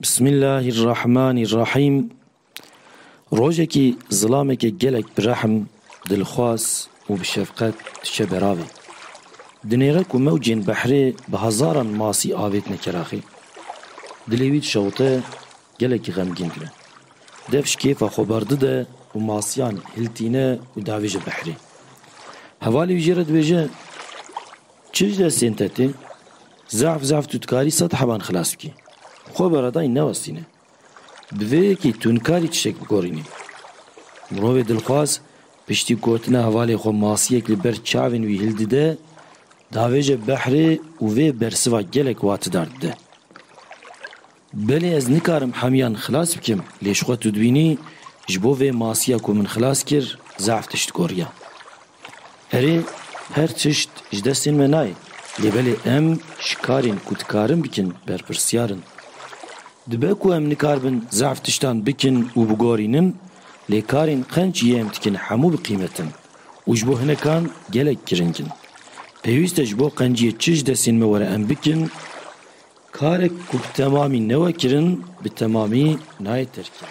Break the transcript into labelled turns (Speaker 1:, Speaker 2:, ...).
Speaker 1: Bismillahirrahmanirrahim. Rojekî zilamekê gelek bi rehm, dilxwaz û bi şefqet diçe beravê. Di nêre ku mewcên behrê bi hezaran masî avêt nekeraxê. Dilê wî dişewite gelekî xemgîn dibê. Dev ji kêfa xwe berdide û masiyan hiltîne û davêje behrê. Hevalê wî jê re dibêje: Çi ji destên te tê? Zef tu dikarî sed hevan xilas bikî. Xwe beredayî newestîne. Bi vê yekî tu nikarî tiştek bigorînî. Mirovê dilxwaz piştî gotina hevalê xwe masiyek li ber çavên wî hildide, davêje behrê û vê bersiva gelek watidar dide. Belê ez nikarim hemiyan xilas bikim, lê ji xwe tu dibînî ji bo vê masiya ku min xilas kir, zef tişt goriya. Erê, her tişt ji destên me nayê, lê belê em ji karên ku dikarin bikin berpirsiyarin. Dibe ku em nikarbin zef tiştan bikin û bigorînin, lê karên qenc yê em dikin hemû bi qîmetin û ji bo hinekan gelek giringin. Pêwîst e ji bo qenciyê çi ji destên me were em bikin, karek ku bi temamî newekirin, bi temamî nayê terkîn.